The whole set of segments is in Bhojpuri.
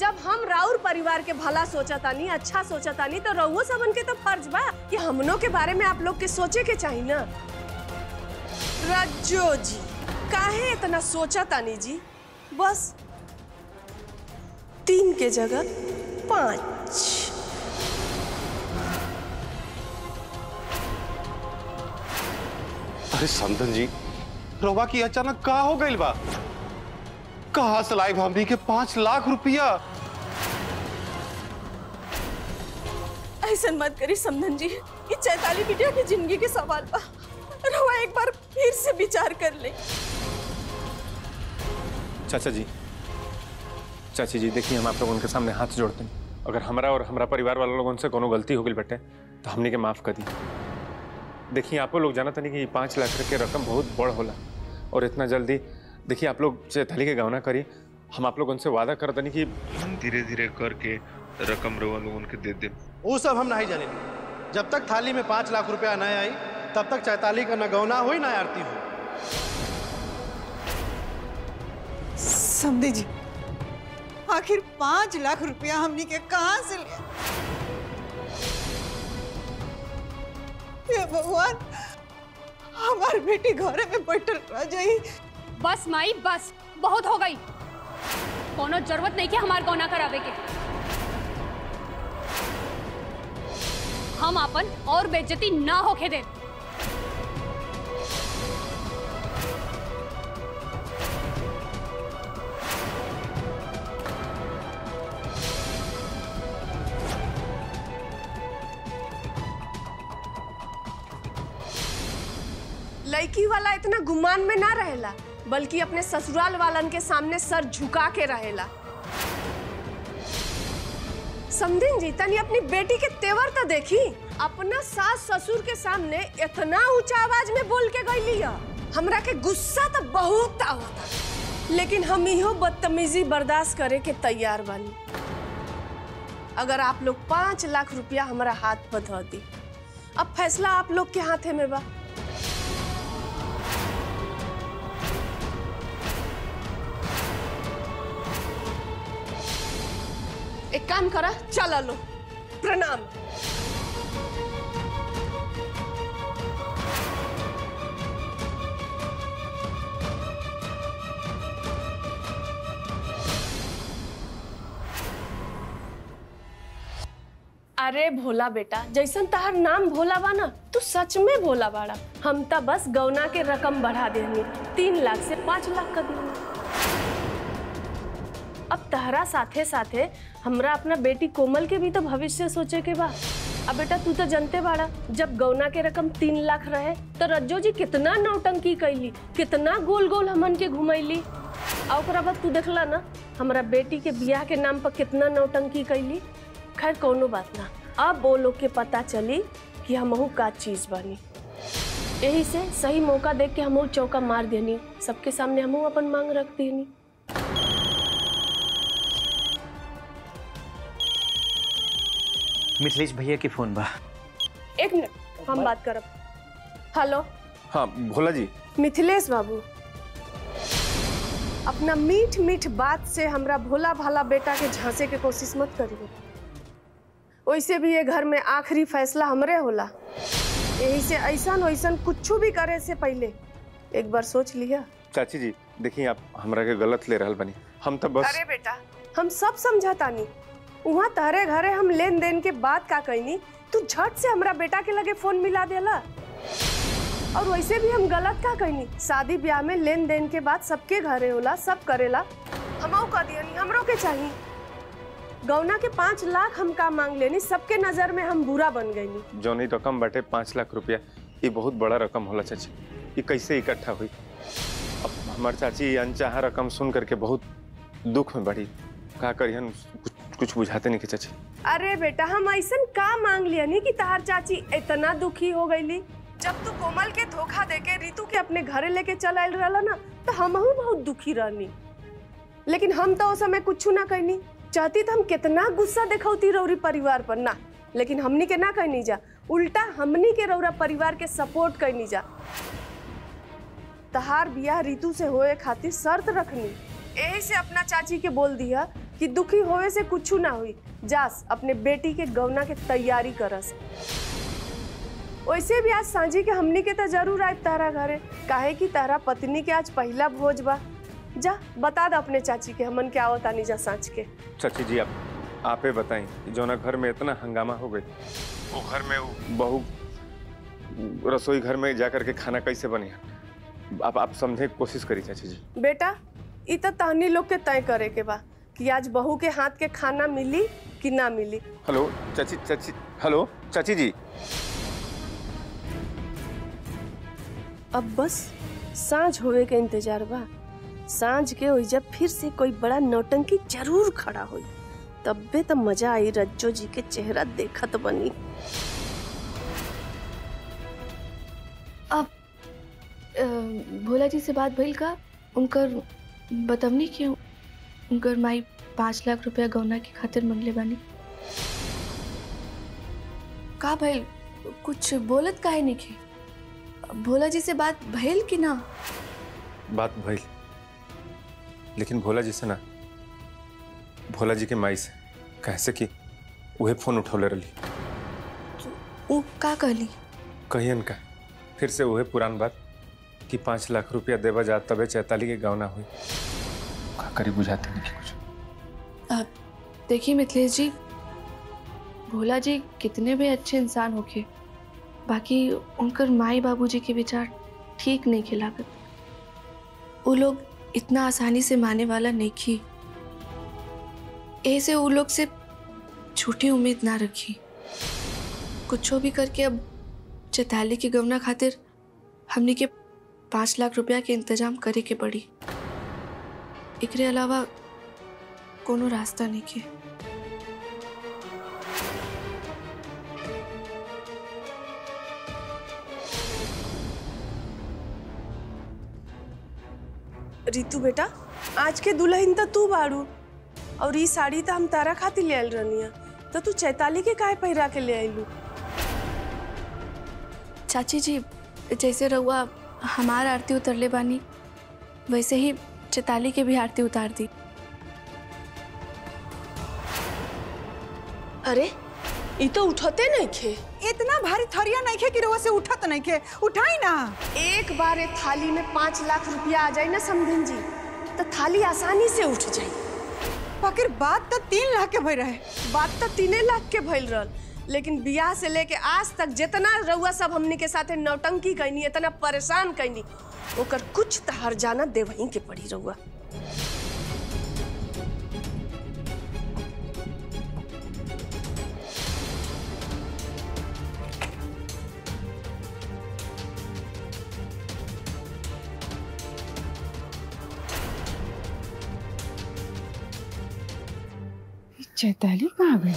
जब हम राउर परिवार के भला सोचतानी, अच्छा सोचतानी, तो रउओ सबन के तो फर्ज बा कि हमनों के बारे में आप लोग के सोचे के चाहिए ना। रज्जो जी काहे इतना सोचतानी जी? बस 3 के जगह 5। अरे समधन जी, रवा की अचानक का हो गई बा? कहाँ से लाई भाभी के 5 लाख रुपया? ऐसा मत करी समधन जी, ये चैताली बिटिया की जिंदगी के सवाल बा। रवा एक बार फिर से विचार कर ले। चाची जी देखिए, हम आप लोगों के सामने हाथ जोड़ते हैं। अगर हमारा और हमारा परिवार वाले लोगों से कोनो गलती हो गई बेटे तो हमने के माफ कर दी। देखिए आप लोग जाना था नहीं कि 5 लाख के रकम बहुत बड़ होला और इतना जल्दी देखिए आप लोग चैताली के गहना करी। हम आप लोग उनसे वादा कर दनी कि धीरे धीरे करके रकम रवा लोग उनके दे दे। वो सब हम नहीं जाने। जब तक थाली में 5 लाख रुपया न आई तब तक चैताली का न गौना हो न आरती हो। समझे जी, आखिर 5 लाख रुपया हमने के कहां से लिया? हे भगवान, हमारी बेटी घरे में बैठल रह जाई। बस माई बस, बहुत हो गई। कोनो जरूरत नहीं कि हमार गौना करावे के। हम अपन और बेइज्जती ना होके दे। लड़की वाला इतना गुमान में ना रहेला, बल्कि अपने ससुराल वालन के सामने सर झुका के रहेला। समधिन जी तनी अपनी बेटी के तेवर तो देखी। अपना सास ससुर के सामने इतना ऊंचा आवाज में बोल के गई लिया। हमरा के गुस्सा तो बहुत आवता, लेकिन हम इहो बदतमीजी बर्दाश्त करे के तैयार बानी। अगर आप लोग 5 लाख रुपया हमारा हाथ पर धर दी, अब फैसला आप लोग के हाथे में बा। एक काम करा, चला लो। प्रणाम। अरे भोला बेटा, जैसन तहार नाम भोला बा ना, तू सच में भोला बाड़ा। हम तो बस गौना के रकम बढ़ा देनी, 3 लाख से 5 लाख कर दी। अब तहरा साथे साथे हमरा अपना बेटी कोमल के भी तो भविष्य सोचे के बा। अब बेटा तू तो जानते बाड़ा, जब गौना के रकम 3 लाख रहे तो रज्जो जी कितना नौटंकी कैली, कितना गोल गोल हमन के घुमैली। और ओकरा बाद तू देखला ना हमरा बेटी के बियाह के नाम पर कितना नौटंकी कैली। खैर कोनो बात ना, अब वो लोग के पता चली कि हमहू का चीज बनी। यही से सही मौका देख के हमहू चौका मार देनी, सबके सामने हमहू अपन मांग रख देनी। मिथिलेश भैया के फोन बा। 1 मिनट, हम बात करब। हेलो। हाँ भोला जी। मिथिलेश बाबू, अपना मीठ मीठ बात से हमरा भोला भाला बेटा के झांसे के कोशिश मत करिए। वैसे भी ये घर में आखिरी फैसला हमरे होला। यही से ऐसन वैसन कुछ भी करे से पहले एक बार सोच लिया। चाची जी देखिए, आप हमरा के गलत ले रहल बनी। हम तो बस। अरे बेटा, हम सब समझतानी। वहाँ तहरे घरे हम लेन देन के बात का कहनी, तू झट से हमरा बेटा के लगे फोन मिला देला। और वैसे भी हम गलत का कहनी, शादी ब्याह में लेन देन के बाद सबके घरे होला, सब करेला। हमऊ कह दियनी, हमरो के चाहिए। गौना के 5 लाख हम का मांग लेनी, सबके नजर में हम बुरा बन गईनी। जौनी रकम बाटे 5 लाख रुपया, ये बहुत बड़ा रकम होला चाची। ये कैसे इकट्ठा हुई? अब हमार चाची अनचाहा रकम सुन करके बहुत दुख में बढ़ी। का करियन कुछ बुझाते नहीं के चाची। अरे बेटा, हम ऐसन का मांग लिया नहीं कि तहार चाची इतना दुखी हो गईली। जब तू कोमल के धोखा देके रितु के अपने घरे लेके चल आयल रहला ना, तो हमहू बहुत दुखी रहनी। लेकिन हम तो उस समय कुछ ना कहनी। चाहती तो हम कितना गुस्सा दिखौती रौरी परिवार पर ना, लेकिन हमनी के ना कहनी जा, उल्टा हमनी के रौरा परिवार के सपोर्ट करनी जा। तहार बियाह रितु से होए खातिर शर्त रखनी। यही से अपना चाची के बोल दिया कि दुखी होए से कुछ ना हुई। जास अपने बेटी के गौना के तैयारी करस। वैसे भी आज सांझी के हमनी के तो जरूर आए तारा घरे, काहे कि तारा पत्नी के आज पहला भोज बा। जा बता द अपने चाची के हमन के आवता नहीं जा सांझ के। चाची जी आपे बताएं जो ना घर में इतना हंगामा हो गई, वो घर में वो बहू रसोई घर में जाकर के खाना कैसे बने, आप समझे कोशिश करी चाची जी। बेटा इ तो तहनी लोग के तय करे के बा कि आज बहू के हाथ के खाना मिली कि ना मिली। हेलो हेलो चाची जी। अब बस सांझ होवे के इंतजार बा। सांझ के होई जब फिर से कोई बड़ा नौटंकी जरूर खड़ा होई, तब्बे तो मजा आई रज्जो जी के चेहरा देखत बनी। अब भोला जी से बात भइल का? उनकर बतवनी क्यों उनकर माई 5 लाख रुपया गौना की खातिर मंगले बानी। का भइल? कुछ बोलत काहे नहीं खे? भोला जी से बात भइल कि ना? बात भइल, लेकिन भोला जी से ना, भोला जी के माई से। कैसे कि वही फोन उठौले रही। वो का कहली? कहियन का फिर से वही पुरान बात कि 5 लाख रुपया देवा जा तबे चैताली के गौना हुई। का करी बुझाते नहीं कुछ। देखिए मिथिलेश जी, भोला जी कितने भी अच्छे इंसान होके, बाकी उनकर माई बाबूजी के विचार ठीक नहीं खिलागत। वो लोग इतना आसानी से माने वाला नहीं की। ऐसे वो लोग से झूठी उम्मीद ना रखी। कुछ भी करके अब चैताली की गवना खातिर हमने के 5 लाख रुपया के इंतजाम करे के पड़ी। एकरे अलावा कोनो रास्ता नहीं के। रितु बेटा, आज के दुल्हन तो तू बाड़ू और ये साड़ी तो हम तारा खातिर ले आयल रहनी, तो तू चैताली के काहे पहिरा के ले आयलू? चाची जी, जैसे रहुआ हमार आरती उतरले बानी, वैसे ही चैताली के भी आरती उतार दी। अरे ये तो उठते नहीं खे। इतना भारी थरिया नहीं खे कि रउआ से उठत नहीं खे। उठाई ना। एक बार एक थाली में 5 लाख रुपया आ जाए ना समधिन जी, तो थाली आसानी से उठ जाए। फकीर बात तो 3 लाख के भई रहे। बात तो 3 लाख के भइल रहल, लेकिन बियाह से लेके आज तक जितना रउआ सब हमनी के साथे नौटंकी कैनी, इतना परेशान कैनी, ओकर कुछ तो हर्जाना देवही के पड़ी रउआ। चैताली कहाँ गई?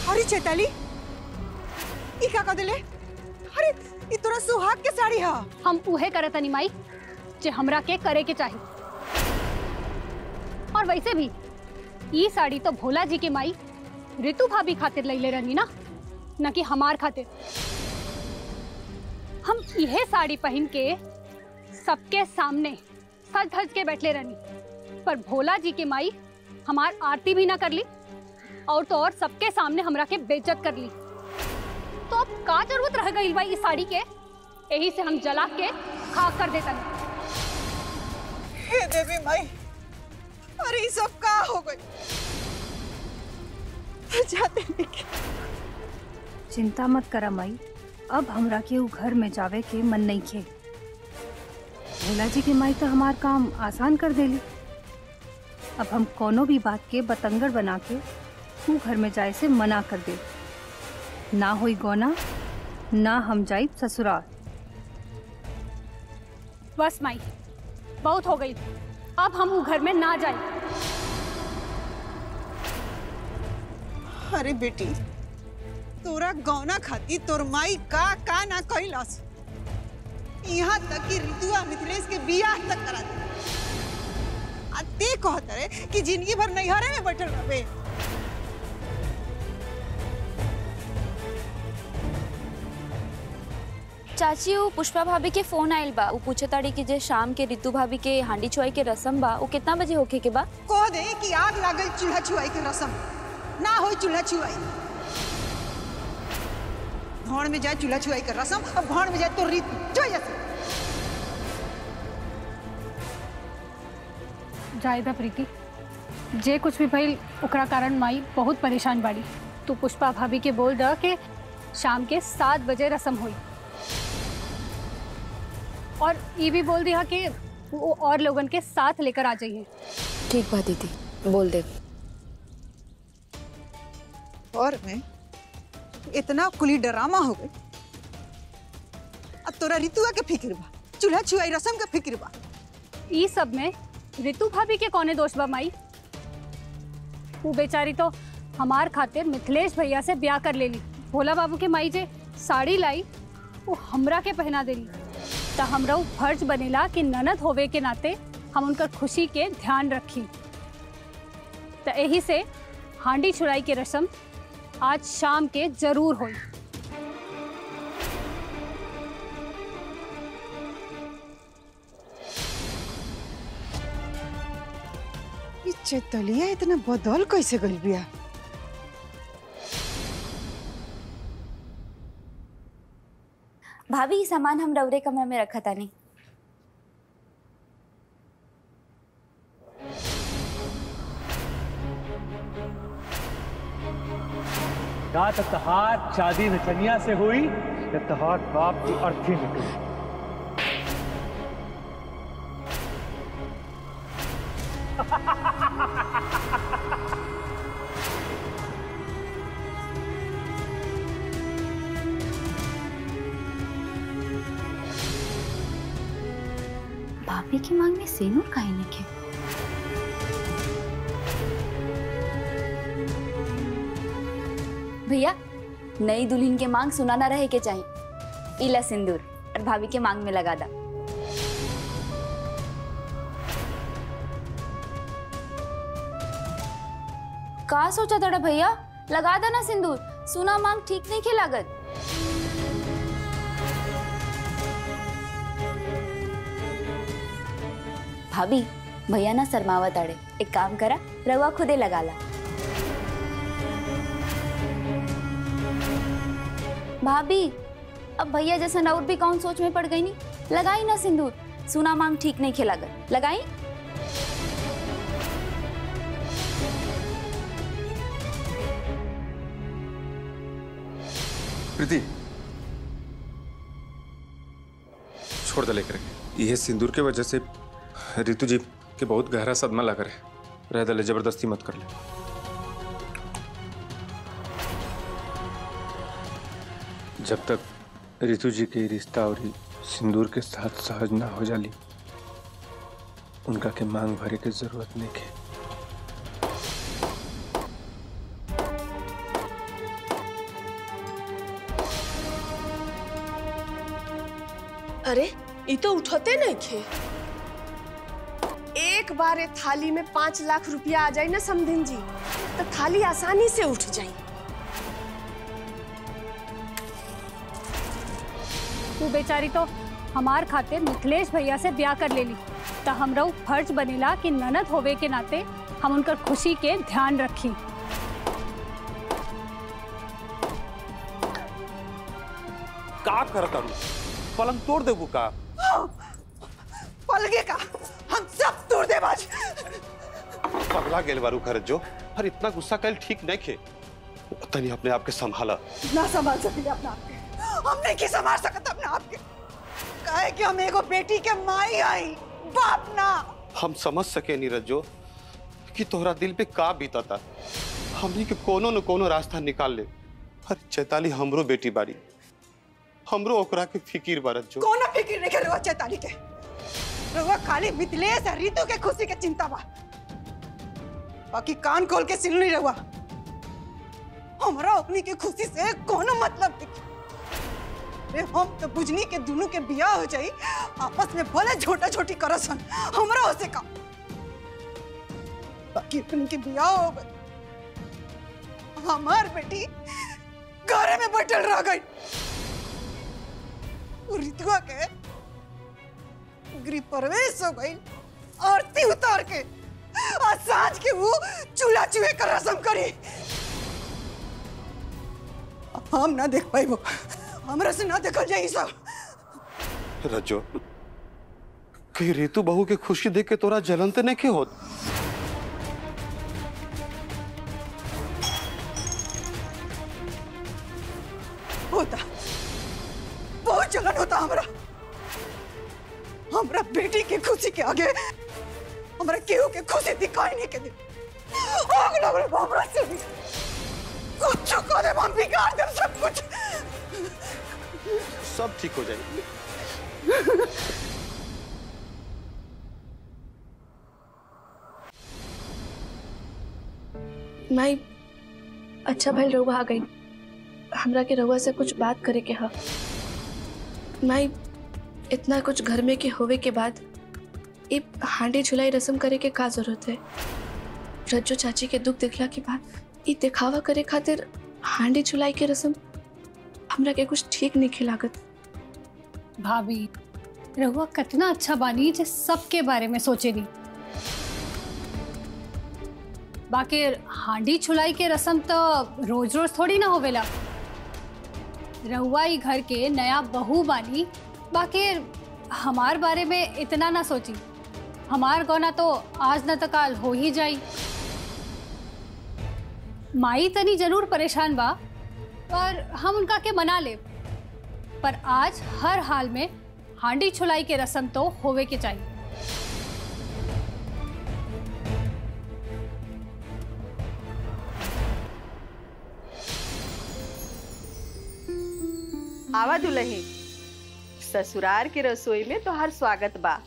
अरे चैताली, ई का दिले? अरे ई तोरा सुहाग के साड़ी हा। हम उहे करत हनी माई जे हमरा के करे के चाही। और वैसे भी ये साड़ी तो भोला जी की माई ऋतु भाभी खातिर लैले रहनी ना, न कि हमार खातिर। हम यह साड़ी पहन के सबके सामने सज धज के बैठले रहनी, पर भोला जी की माई हमार आरती भी ना कर ली और तो और सबके सामने हमरा के बेइज्जत कर ली। तो अब का जरूरत रह गई भाई इस साड़ी के? यही से हम जला के खाक कर देता। हे देवी माई, अरे ये सब का हो गई? जाते नहीं। चिंता मत करा माई, अब हमरा के उ घर में जावे के मन नहीं खे। भोला जी के माई तो हमार काम आसान कर देली। अब हम कोनो भी बात के बतंगड़ बना के उ घर में जाए से मना कर दे। ना होई गौना, ना हम जाई ससुराल। बस माई, बहुत हो गई, अब हम घर में ना जाए। अरे बेटी, तोरा गौना खाती तोर माई का ना कैलास। यहाँ तक कि ऋतुआ मिथिलेश के बियाह तक करा दे। आ ते कहत रे कि जिंदगी भर नैहरे में बैठल रहबे। चाची वो पुष्पा भाभी के फोन आयल बा, वो पूछे ताड़ी कि जे शाम के ऋतु भाभी के हांडी छुआई के रस्म बा वो कितना बजे होके के बा। कह दे कि आग लागल चूल्हा छुआई के रस्म ना हो। चूल्हा छुआई भाड़ में जाए, चूल्हा छुआई के रस्म और भाड़ में जाए तो ऋतु जाए। जायदा प्रीति, जे कुछ भी भइल ओकरा कारण माई बहुत परेशान बाड़ी। तू पुष्पा भाभी के बोल द के शाम के 7 बजे रस्म हुई, और ये भी बोल दिया कि वो और लोगन के साथ लेकर आ जाइए। ठीक बात दीदी, बोल दे। और मैं इतना कुली ड्रामा हो गई। अब तोरा ऋतुआ के फिक्र बा, चूल्हा छुआई रस्म के फिक्र बा। ई सब में ऋतु भाभी के कौने दोष बा माई? वो बेचारी तो हमार खातिर मिथिलेश भैया से ब्याह कर लेली। भोला बाबू के माई जे साड़ी लाई वो हमरा के पहना देली, तो हमरा फर्ज बनेला कि ननद होवे के नाते हम उनकर खुशी के ध्यान रखी। तो यही से हांडी छुड़ाई के रस्म आज शाम के जरूर होई। चैतलिया इतना बदल कैसे गई बिया? भाभी सामान हम रौरे कमरे में रखा था नहीं। या तो तहार शादी नचनिया से हुई या तहार बाप की अर्थी निकली। भाभी की मांग में सेनूर काहे नइखे? भैया नई दुल्हन के मांग सुना ना रहे के चाहिए। इला सिंदूर और भाभी के मांग में लगा दा। का सोचा था भैया? लगा दा ना सिंदूर, सुना मांग ठीक नहीं के लागत। भाभी भैया ना शर्मावत आड़े, एक काम करा रवा खुदे लगा ला। भाभी अब भैया जैसा और भी कौन सोच में पड़ गई नी, लगाई ना सिंदूर, सुना मांग ठीक नहीं खेलागत, लगाई। प्रीति छोड़ दे लेकर, यह सिंदूर के वजह से ऋतु जी के बहुत गहरा सदमा लगा रहे। रह दले, जबरदस्ती मत कर ले। जब तक ऋतु जी के रिश्ता और सिंदूर के साथ सहज ना हो जाली, उनका के मांग भरे के जरूरत नहीं है। अरे ये तो उठते नहीं थे। एक बार एक थाली में 5 लाख रुपया आ जाए ना समधिन जी, तो थाली आसानी से उठ जाए। वो बेचारी तो हमार खातिर मिथिलेश भैया से ब्याह कर लेली, तो हमरा फर्ज बनेला कि ननद होवे के नाते हम उनकर खुशी के ध्यान रखी। का करता हूँ? पलंग तोड़ देबू का? पलगे का हम सब तोड़ दे बाज। पगला गेल बारू खरज जो, और इतना गुस्सा कल ठीक नहीं खे। तनी अपने आप के संभाला। ना संभाल सके अपने आप के, हम नहीं की संभाल सकते अपने आप के। काहे कि हम एगो बेटी के माई आई, बाप ना। हम समझ सके नीरज जो कि तोहरा दिल पे का बीता था। हमनी के कोनो न कोनो रास्ता निकाल ले। पर चैताली हमरो बेटी बारी, हमरो ओकरा के फिकीर बारत जो। कोनो फिकीर नहीं करे चैताली के। रउआ खाली मिथिलेश और ऋतु के खुशी के चिंता बा, बाकी कान खोल के सुन ली रउआ। हमरा अपनी के खुशी से कोनो मतलब नहीं। अरे हम तो बुझनी के दोनों के बियाह हो जाई, आपस में भले छोटा छोटी करसन, हमरा होसे का बाकी अपनी के बियाह हो गए, हमार बेटी घरे में बैठल रह गई। रितुआ के गृह प्रवेश हो गई, आरती उतार के आज सांझ के वो चूल्हा चूहे का रस्म करी। हम ना देख पाई, वो हमरा से ना देखल जाई सब। रज्जो, कहीं रीतू बहू के खुशी देख के तोरा जलन तो नहीं के होत? होता, बहुत जलन होता हमरा। हमरा बेटी के खुशी के आगे हमरा केहू के खुशी दिखाई नहीं के दे। आग लग रहा हमरा से भी। कुछ को दे, हम बिगाड़ दे सब कुछ। सब ठीक हो जाएगी। माई अच्छा भाई रहुआ आ गई, हमरा के रहुआ से कुछ बात करे के हा। माई इतना कुछ घर में के होवे के बाद ये हांडी झुलाई रस्म करे के का जरूरत है? रज्जो चाची के दुख देखला के बाद ये दिखावा करे खातिर हांडी झुलाई के रस्म हमरा के कुछ ठीक नहीं खिलागत। भाभी रहुआ कितना अच्छा बानी जे सबके बारे में सोचे नी। बाकी हांडी छुलाई के रस्म तो रोज रोज थोड़ी ना होवेला। रहुआ ही घर के नया बहू बानी, बाकी हमार बारे में इतना ना सोची। हमार गौना तो आज न तो काल हो ही जाई। माई तनी जरूर परेशान बा, पर हम उनका के मना ले। पर आज हर हाल में हांडी छुलाई के रस्म तो होवे के चाहिए। आवा दुल्ही, ससुराल के रसोई में तो हर स्वागत बा।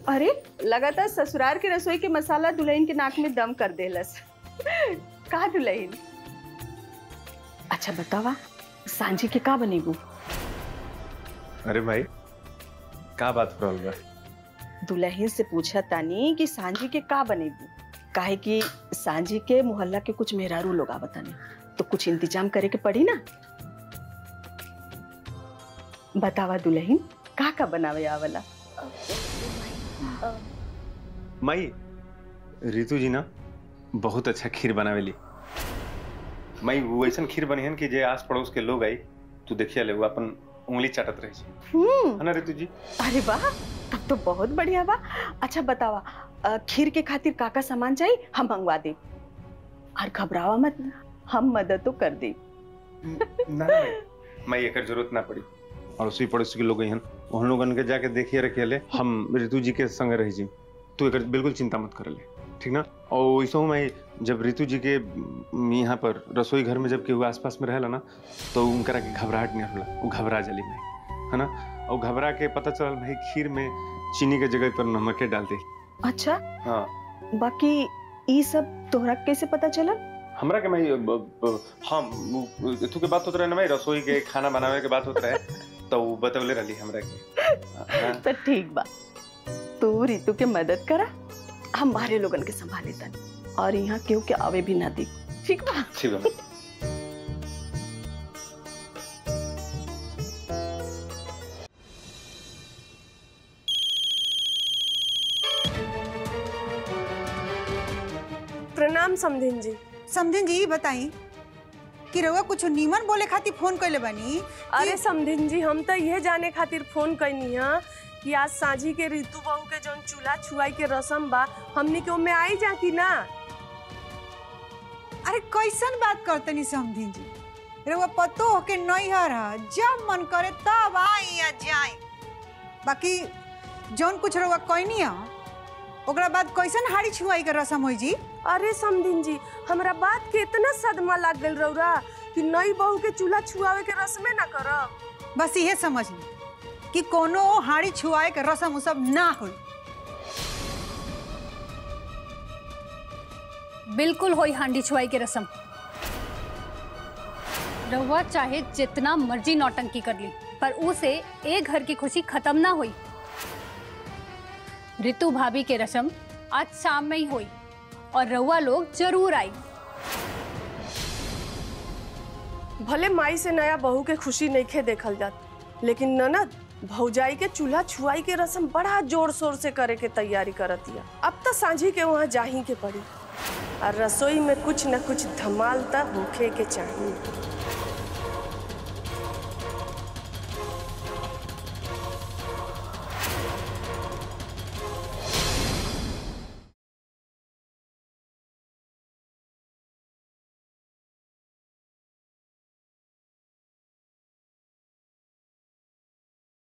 अरे लगातार ससुराल के रसोई के मसाला दुल्हन के नाक में दम कर देलस। का दुल्हन? अच्छा बतावा, सांझी के का बनेगू? अरे भाई का बात कर रहा? दुल्हन से पूछा तानी कि सांझी के का बनेगू, काहे कि सांझी के मोहल्ला के कुछ मेहरारू लोग आवतानी, तो कुछ इंतजाम करे के पड़ी ना। बतावा दुल्हन, का बनावे आवला? माई रितु जी ना बहुत अच्छा खीर बनावेली। माई वो ऐसा खीर बनिहन कि जे आस पड़ोस के लोग आई तू देखिए ले वो अपन उंगली चाटत रहे है ना रितु जी? अरे वाह, तब तो बहुत बढ़िया बा। अच्छा बतावा, खीर के खातिर काका सामान चाहिए, हम मंगवा दे। और घबरावा मत, हम मदद तो कर दे। ना माई एकर जरूरत ना पड़ी। और उसी पड़ोस के लोग हैं उन लोगन के जाके देखिए रखे ले, हम रितु जी के संग रही जी। तू एकर बिल्कुल चिंता मत कर ले, ठीक ना? और वैसा मैं जब रितु जी के यहाँ पर रसोई घर में जब केहू आसपास में रहेला ना, तो उनकरा के घबराहट नहीं होला, वो घबरा जली मैं, है ना? और घबरा के पता चल भाई खीर में चीनी के जगह पर नमक डाल दे। अच्छा हाँ, बाकी ये सब तोहरा कैसे पता चला? हमरा के मैं हम तू के बात होत रहे ना, मैं रसोई के खाना बनावे के बात होत रहे तो बतवले रही हमरा के। तो ठीक बा, तू रितु के मदद करा, हम बाहरे लोगन के संभाले तनी, और यहाँ केहू के आवे भी ना दी, ठीक बा? ठीक बा। प्रणाम समधिन जी। समधिन जी बताई कि रउआ कुछ नीमन बोले खातिर फोन कइले बानी? अरे समधिन जी, हम तो यह जाने खातिर फोन कैनी है कि आज सांझी के रितु बहू के जौन चूल्हा छुआई के रस्म बा, हमनी के ओमे आई जा कि ना? अरे कैसन बात करतनी समधिन जी, रउआ पतो हो के नैहर है, जब मन करे तब आई या जाई। बाकी जौन कुछ रउआ कहनी है ओकरा बाद कैसन हाड़ी छुआई के रस्म होई जी? अरे समधिन जी, हमरा बात के इतना सदमा लग गल रउरा कि नई बहू के चूल्हा छुआवे के रस्मे ना करब। बस इहे समझ ली कि कोनो हाड़ी छुआए के रस्म उ सब ना हो। बिल्कुल होई हांडी छुआई के रस्म। रहुआ चाहे जितना मर्जी नौटंकी कर ली, पर उसे एक घर की खुशी खत्म ना हुई। ऋतु भाभी के रस्म आज शाम में ही हुई और रहुआ लोग जरूर आई। भले माई से नया बहू के खुशी नहीं खे देखल जात, लेकिन ननद भौजाई के चूल्हा छुआई के रस्म बड़ा जोर शोर से करे के तैयारी करतिया। अब तो सांझी के वहाँ जाही के पड़ी और रसोई में कुछ न कुछ धमाल त होखे के चाहिए।